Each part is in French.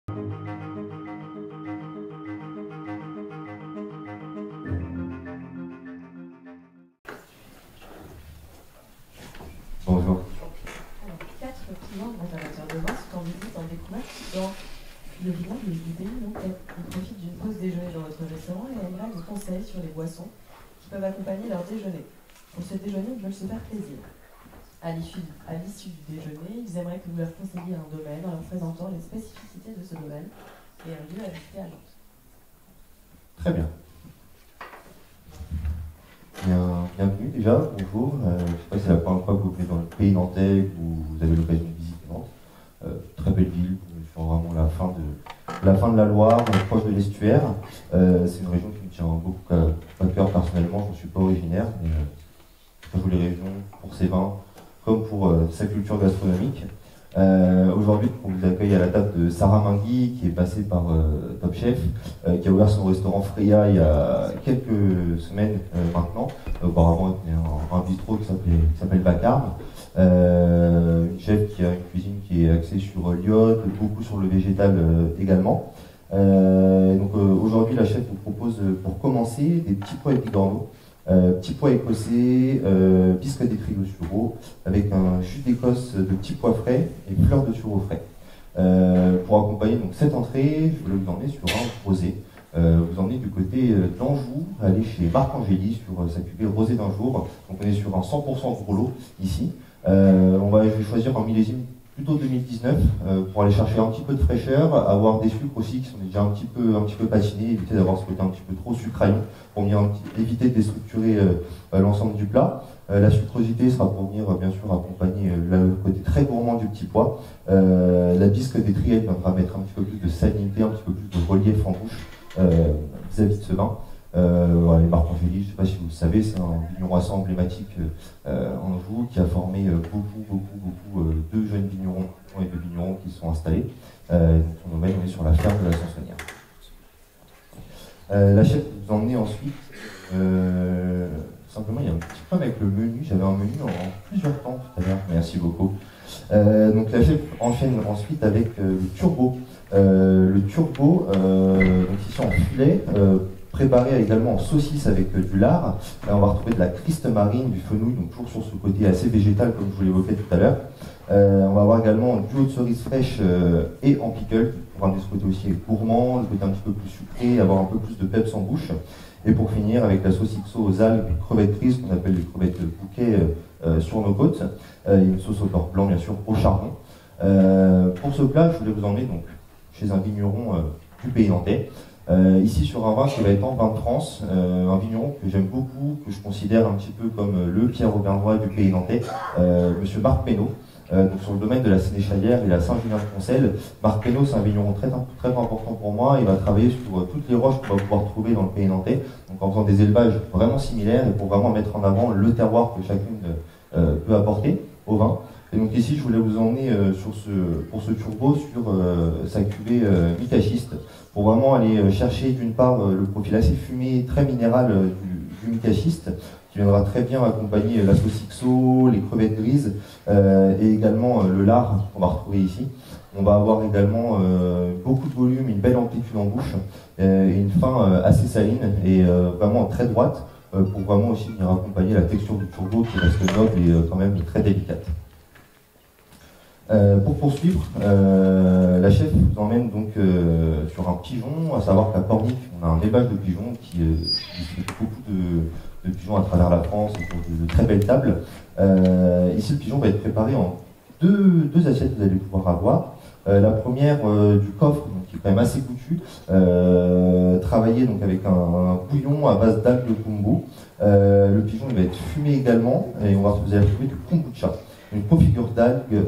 Bonjour. Alors, 4 clients amateurs de vin sont en visite en découverte dans le village du pays. Donc, ils profitent d'une pause déjeuner dans votre restaurant et aimeraient des conseils sur les boissons qui peuvent accompagner leur déjeuner. Pour ce déjeuner, ils veulent se faire plaisir. À l'issue du déjeuner, ils aimeraient que vous leur conseilliez un domaine en leur présentant les spécificités de ce domaine et un lieu à visiter à Nantes. Très bien. Bienvenue déjà, bonjour. Je ne sais pas si c'est la première fois que vous venez dans le pays nantais ou vous avez l'occasion de visiter Nantes. Très belle ville, sur vraiment la fin de la Loire, proche de l'estuaire. C'est une région qui me tient beaucoup à cœur personnellement, je ne suis pas originaire, mais je joue les régions pour ses vins comme pour sa culture gastronomique. Aujourd'hui, on vous accueille à la table de Sarah Mingui, qui est passée par Top Chef, qui a ouvert son restaurant Freya il y a quelques semaines maintenant. Auparavant, il y avait un bistrot qui s'appelle Vacarme. Une chef qui a une cuisine qui est axée sur l'iode, beaucoup sur le végétal également. Aujourd'hui, la chef vous propose pour commencer des petits pois épigorneaux. Petits pois écossais, bisque des trios sureau, avec un jus d'Écosse de petits pois frais et fleurs de sureau frais. Pour accompagner donc cette entrée, je voulais vous emmener sur un rosé. Vous emmenez du côté d'Anjou, aller chez Marc Angéli sur sa cuvée rosé d'un jour. Donc on est sur un 100% gros lot ici. Je vais choisir un millésime plutôt 2019 pour aller chercher un petit peu de fraîcheur, avoir des sucres aussi qui sont déjà un petit peu patinés, éviter d'avoir ce côté un petit peu trop sucraillon pour venir éviter de déstructurer l'ensemble du plat. La sucrosité sera pour venir bien sûr accompagner le côté très gourmand du petit pois. La bisque des trièdes viendra mettre un petit peu plus de salinité, un petit peu plus de relief en bouche vis-à-vis de ce vin. Les Marc Angéli, je ne sais pas si vous le savez, c'est un vigneron assez emblématique en Anjou qui a formé beaucoup de jeunes vignerons et de vignerons qui sont installés. Son domaine, on est sur la ferme de la Sansonnière. La chef vous emmenez ensuite, simplement il y a un petit problème avec le menu, j'avais un menu en plusieurs temps tout à l'heure, merci beaucoup. Donc la chef enchaîne ensuite avec le turbo. Le turbo, donc ici en filet, préparé également en saucisse avec du lard. Là, on va retrouver de la criste marine, du fenouil, donc toujours sur ce côté assez végétal comme je vous l'évoquais tout à l'heure. On va avoir également du haut de cerise fraîche et en pickle, pour rendre ce côté aussi gourmand, le côté un petit peu plus sucré, avoir un peu plus de peps en bouche. Et pour finir avec la sauce XO aux algues, crevettes frites, qu'on appelle les crevettes bouquets sur nos côtes, et une sauce au beurre blanc bien sûr au charbon. Pour ce plat, je voulais vous emmener donc chez un vigneron du pays nantais. Ici sur un vin qui va être en vin de France, un vigneron que j'aime beaucoup, que je considère un petit peu comme le Pierre Auvergnat du pays nantais, monsieur Marc Pénaud. Donc sur le domaine de la Sénéchalière et la Saint-Julien-de-Concelles, Marc Pénaud, c'est un vigneron très important pour moi. Il va travailler sur toutes les roches qu'on va pouvoir trouver dans le pays nantais, donc en faisant des élevages vraiment similaires et pour vraiment mettre en avant le terroir que chacune peut apporter au vin. Et donc ici, je voulais vous emmener pour ce turbo sur sa cuvée Mikachiste, pour vraiment aller chercher d'une part le profil assez fumé, très minéral du Mikachiste, qui viendra très bien accompagner la sauce XO, les crevettes grises et également le lard qu'on va retrouver ici. On va avoir également beaucoup de volume, une belle amplitude en bouche et une fin assez saline et vraiment très droite pour vraiment aussi venir accompagner la texture du turbo qui reste noble et quand même très délicate. Pour poursuivre, la chef vous emmène donc sur un pigeon, à savoir qu'à Pornic, on a un élevage de pigeons qui distribue beaucoup de pigeons à travers la France et pour de très belles tables. Ici, le pigeon va être préparé en deux assiettes que vous allez pouvoir avoir. La première du coffre, donc, qui est quand même assez goûtu, travaillé donc, avec un bouillon à base d'algues de kumbu. Le pigeon il va être fumé également et vous allez retrouver du kombucha. Une configure d'algues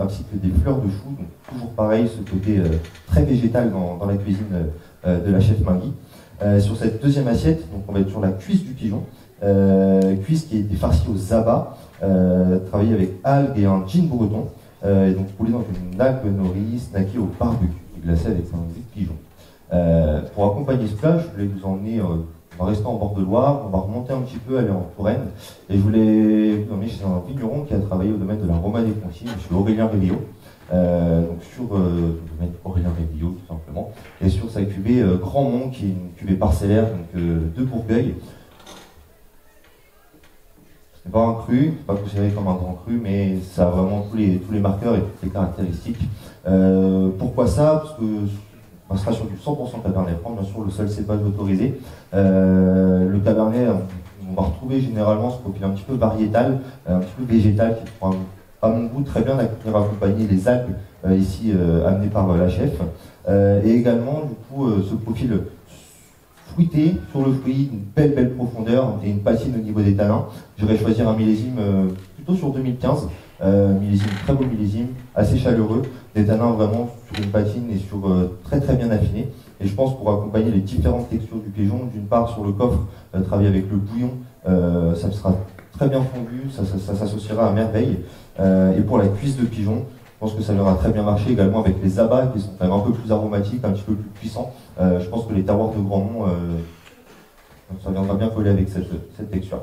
ainsi que des fleurs de chou, donc toujours pareil, ce côté très végétal dans la cuisine de la chef Mingui. Sur cette deuxième assiette, donc on va être sur la cuisse du pigeon, cuisse qui est farcie aux abats, travaillée avec algues et un gin breton, et donc roulée dans une algue nori, snackée au barbecue, et glacée avec un jus de pigeon. Pour accompagner ce plat, je voulais vous emmener. On va rester en bord de Loire, on va remonter un petit peu, aller en Touraine. Et je voulais vous emmener chez un vigneron qui a travaillé au domaine de la Romane et Conti, M. Aurélien Révillot, donc sur le domaine Aurélien Révillot tout simplement, et sur sa cuvée Grand Mont, qui est une cuvée parcellaire donc, de Bourgueil. C'est pas un cru, c'est pas considéré comme un grand cru, mais ça a vraiment tous les marqueurs et toutes les caractéristiques. Pourquoi ça? Parce que on sera sur du 100% Cabernet Franc, bien sûr, le seul cépage autorisé. Le Cabernet, on va retrouver généralement ce profil un petit peu variétal, un petit peu végétal, qui prend, à mon goût, très bien accompagner les algues, ici amenées par la chef. Et également, du coup, ce profil fruité sur le fruit, une belle profondeur et une patine au niveau des tanins. Je vais choisir un millésime plutôt sur 2015, millésime, très beau millésime, assez chaleureux, des tanins vraiment sur une patine et sur très bien affiné. Et je pense pour accompagner les différentes textures du pigeon, d'une part sur le coffre, travailler avec le bouillon, ça sera très bien fondu, ça s'associera à merveille. Et pour la cuisse de pigeon, je pense que ça viendra très bien marcher également avec les abats qui sont quand même un peu plus aromatiques, un petit peu plus puissants. Je pense que les terroirs de Grandmont, ça viendra bien coller avec cette texture.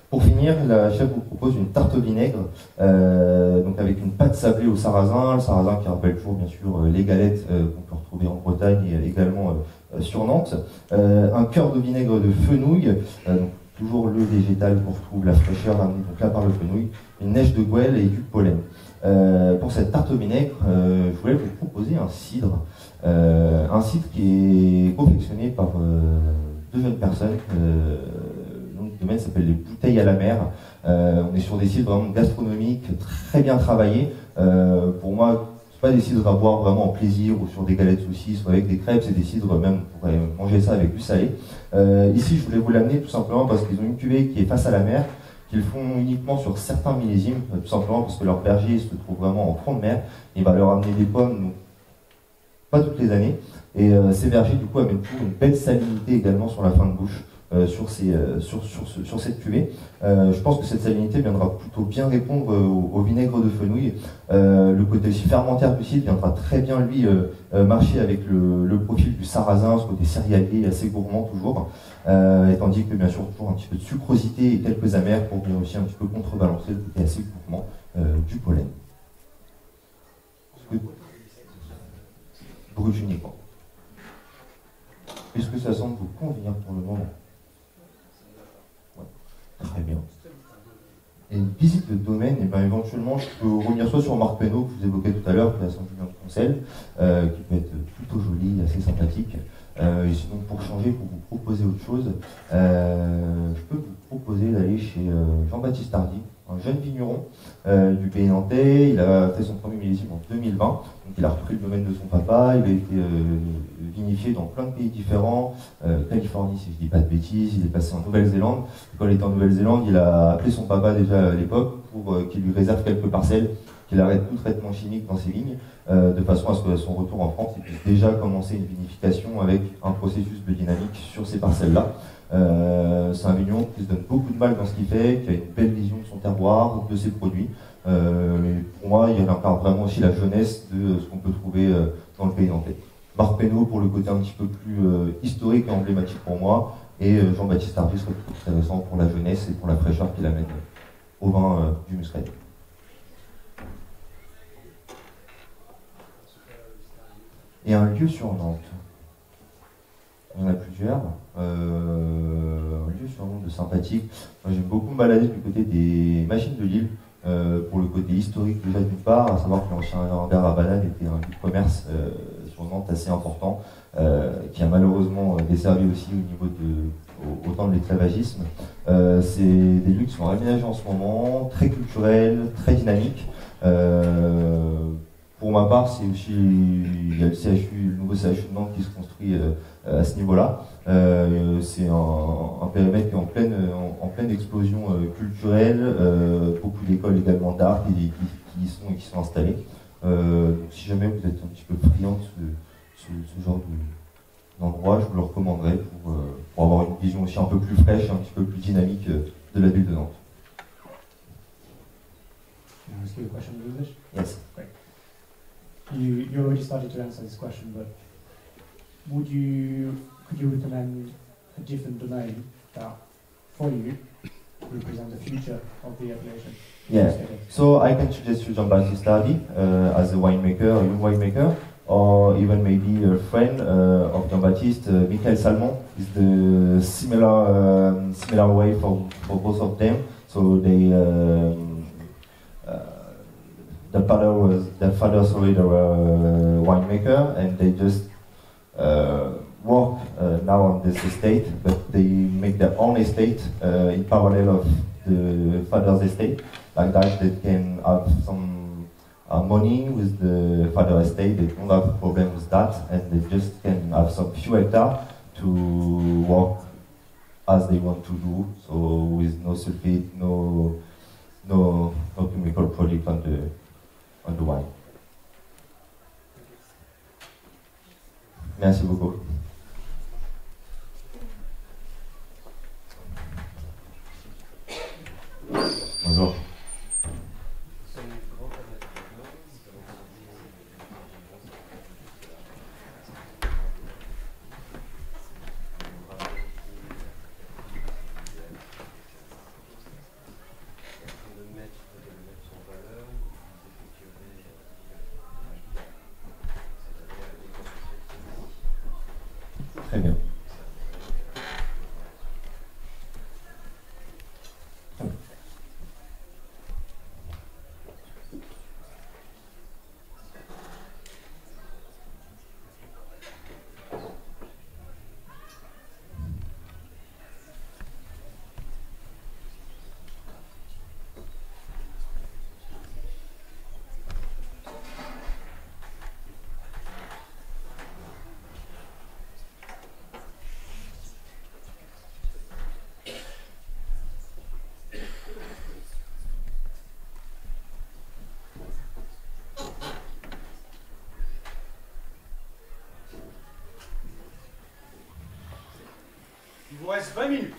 Pour finir, la chef vous propose une tarte au vinaigre, donc avec une pâte sablée au sarrasin, le sarrasin qui rappelle toujours bien sûr les galettes qu'on peut retrouver en Bretagne et également sur Nantes, un cœur de vinaigre de fenouil, donc toujours le végétal qu'on retrouve, la fraîcheur amenée donc là par le fenouil, une neige de Gouel et du pollen. Pour cette tarte au vinaigre, je voulais vous proposer un cidre qui est confectionné par deux jeunes personnes. Le domaine s'appelle les bouteilles à la mer. On est sur des cidres vraiment gastronomiques, très bien travaillés. Pour moi, c'est pas des cidres à boire vraiment en plaisir ou sur des galettes saucisses ou avec des crêpes, c'est des cidres même, on pourrait manger ça avec du salé. Ici, je voulais vous l'amener tout simplement parce qu'ils ont une cuvée qui est face à la mer, qu'ils font uniquement sur certains millésimes, tout simplement parce que leur verger se trouve vraiment en front de mer. Il va leur amener des pommes, donc pas toutes les années. Et ces vergers, du coup, amènent toujours une belle salinité également sur la fin de bouche. Sur cette cuvée. Je pense que cette salinité viendra plutôt bien répondre au vinaigre de fenouil. Le côté aussi fermentaire du cidre viendra très bien, lui, marcher avec le profil du sarrasin, ce côté céréalier, assez gourmand toujours. Et tandis que, bien sûr, toujours un petit peu de sucrosité et quelques amers pour bien aussi un petit peu contrebalancer le côté assez gourmand du pollen. Brut uniquement. Est-ce que ça semble vous convenir pour le moment? Très bien. Et une visite de domaine, et bien éventuellement, je peux revenir soit sur Marc Penaud, que je vous évoquais tout à l'heure, qui est à Saint-Julien-de-Concelles, qui peut être plutôt joli, assez sympathique. Et sinon, pour changer, pour vous proposer autre chose, je peux vous proposer d'aller chez Jean-Baptiste Hardy, un jeune vigneron du pays nantais. Il a fait son premier millésime en 2020, donc il a repris le domaine de son papa. Il a été vinifié dans plein de pays différents, Californie si je dis pas de bêtises, il est passé en Nouvelle-Zélande. Quand il était en Nouvelle-Zélande, il a appelé son papa déjà à l'époque pour qu'il lui réserve quelques parcelles, qu'il arrête tout traitement chimique dans ses vignes, de façon à ce que son retour en France, il puisse déjà commencer une vinification avec un processus biodynamique sur ces parcelles-là. C'est un vigneron qui se donne beaucoup de mal dans ce qu'il fait, qui a une belle vision de son terroir, de ses produits. Mais pour moi, il incarne vraiment aussi la jeunesse de ce qu'on peut trouver dans le pays nantais. Marc Penaud pour le côté un petit peu plus historique et emblématique pour moi, et Jean-Baptiste Hardy serait plutôt intéressant pour la jeunesse et pour la fraîcheur qu'il amène au vin du Muscadet. Et un lieu sur Nantes. Il y en a plusieurs. Un lieu sur Nantes de sympathique. Moi j'aime beaucoup me balader du côté des machines de Lille, pour le côté historique déjà d'une part, à savoir que l'ancien hangar à bananes était un lieu de commerce sur Nantes assez important, qui a malheureusement desservi aussi au niveau au temps de l'esclavagisme. C'est des lieux qui sont aménagés en ce moment, très culturels, très dynamiques. Pour ma part, c'est aussi, il y a le nouveau CHU de Nantes qui se construit à ce niveau-là. C'est un périmètre qui est en pleine explosion culturelle, beaucoup d'écoles également d'art qui y sont installées. Donc si jamais vous êtes un petit peu friand de ce genre d'endroit, je vous le recommanderais pour avoir une vision aussi un peu plus fraîche, un petit peu plus dynamique de la ville de Nantes. Can I ask you a question in English? Yes. Great. You already started to answer this question, but could you recommend a different domain that, for you, represent the future of the appellation. Yeah. So I can suggest you Jean-Baptiste Tardy as a winemaker, a young winemaker, or even maybe a friend of Jean-Baptiste, Michael Salmon, is the similar way for both of them. So they their father were a winemaker, and they just work now on this estate, but they make their own estate in parallel of the father's estate. Like that, they can have some money with the father estate. They don't have a problem with that, and they just can have some few hectares to work as they want to do. So with no sulfate, no chemical product on the wine. Merci beaucoup. Bonjour. Très bien. Il vous reste 20 minutes.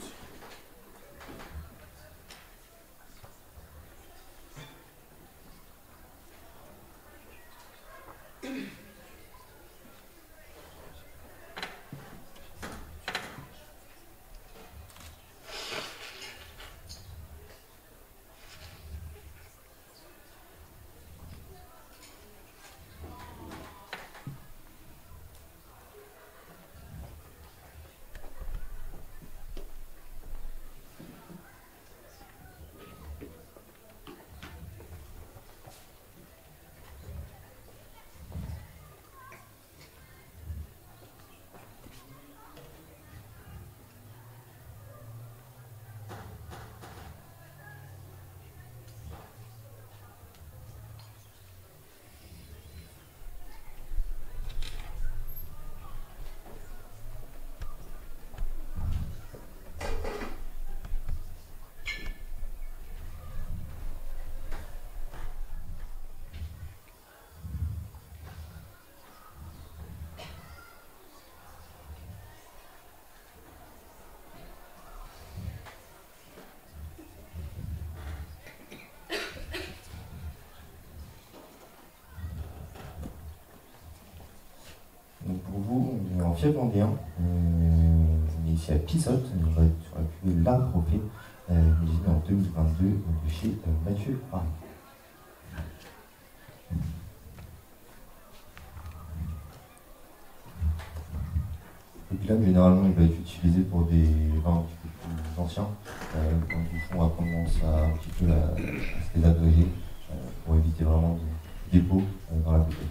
Donc pour vous, on est en fief vendéen, on est ici à Pissotte, on va être sur la cuvée L'Arbre Trophée, imaginée en 2022 de chez Mathieu Harry. Le bilan, généralement, il va être utilisé pour des vins un petit peu plus anciens, quand du fond a tendance à un petit peu à se désagréger, pour éviter vraiment des dépôts dans la bouteille.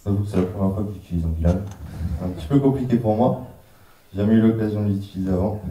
J'avoue que c'est la première fois que j'utilise Angular. C'est un petit peu compliqué pour moi. J'ai jamais eu l'occasion de l'utiliser avant.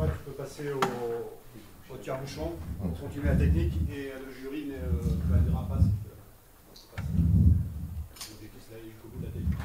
Tu peux passer au tire-bouchon, continuer la technique et le jury ne validera pas si tu passes. L'objectif, c'est d'aller jusqu'au bout de la technique.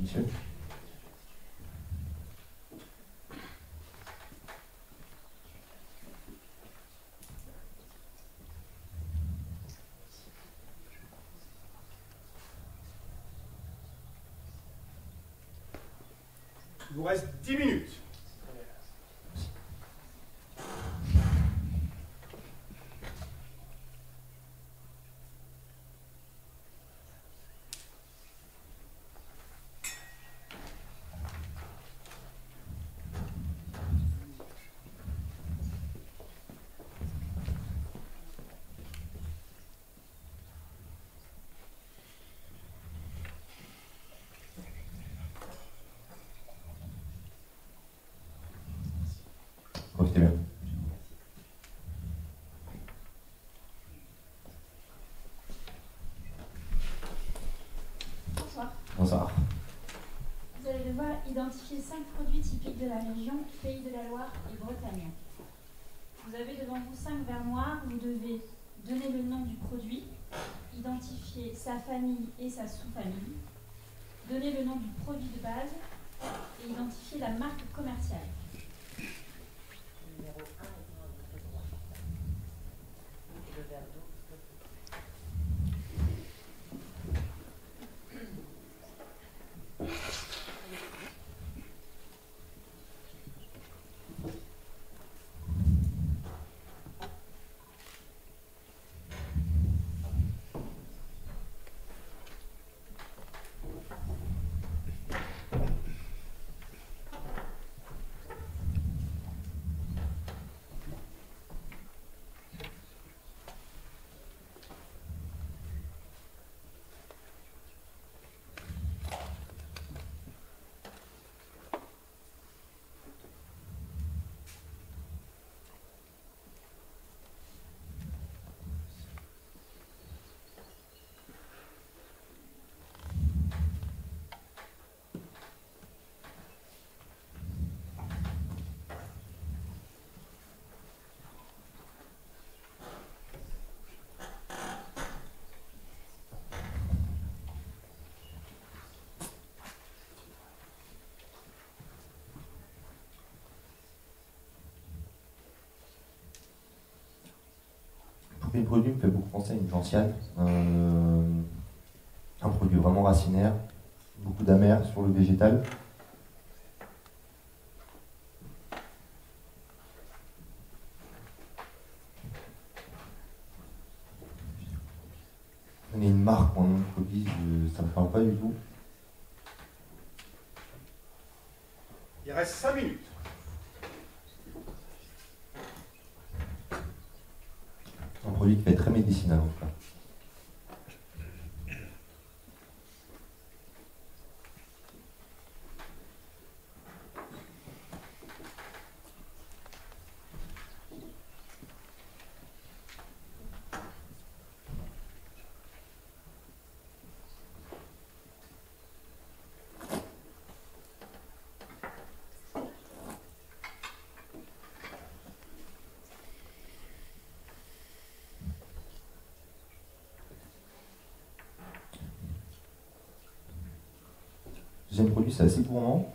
Monsieur. Il vous reste 10 minutes. Profitez bien. Bonsoir. Bonsoir. Vous allez devoir identifier 5 produits typiques de la région Pays de la Loire et Bretagne. Vous avez devant vous 5 verres noirs. Vous devez donner le nom du produit, identifier sa famille et sa sous-famille, donner le nom du produit de base et identifier la marque commerciale. Numéro 1 et 1 droit. Le verre d'eau. Le produit me fait beaucoup penser à une gentiane, un produit vraiment racinaire, beaucoup d'amer sur le végétal. On a une marque ou un nom de produit, ça ne me parle pas du tout. Il reste 5 minutes. Un produit qui fait très médicinal en tout cas. Deuxième produit, c'est assez gourmand.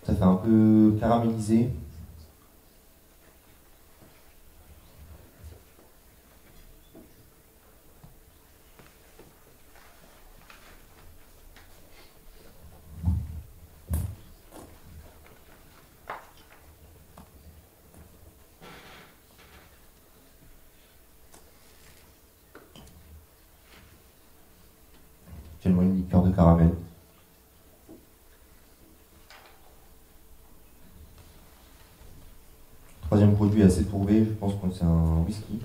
Ça fait un peu caramélisé. Actuellement une liqueur de caramel. Troisième produit assez tourbé, je pense que c'est un whisky.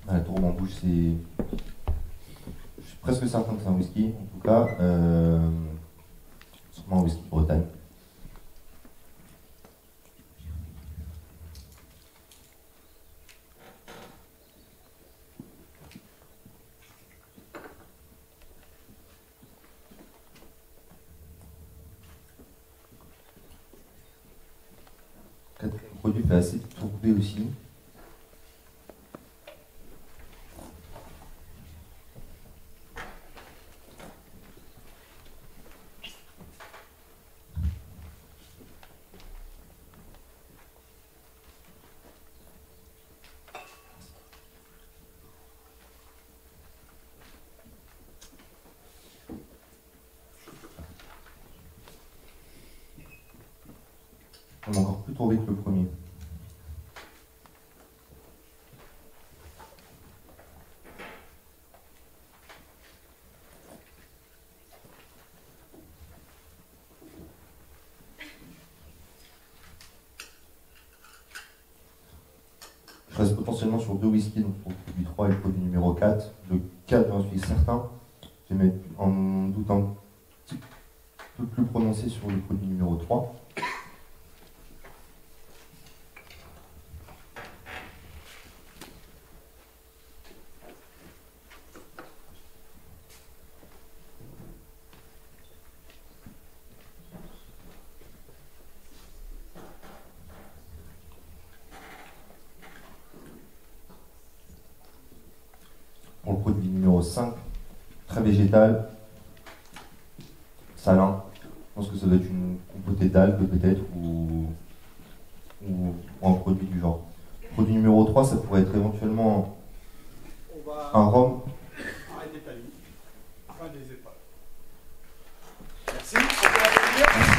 La tourbe en bouche, c'est... Je suis presque certain que c'est un whisky, en tout cas. Sûrement un whisky de Bretagne. Quatrième produit fait assez tourbé aussi. On est encore plus tourbé que le premier. Je reste potentiellement sur 2 whiskies, donc pour le produit 3 et le produit numéro 4. Le 4, j'en suis certain. Je vais mettre en doute un petit peu plus prononcé sur le produit numéro 3. Pour le produit numéro 5, très végétal, salin. Je pense que ça doit être une compotée d'algues peut-être ou un produit du genre. Produit numéro 3, ça pourrait être éventuellement On va un rhum. arrêter ta ligne. Fin des épreuves. Merci.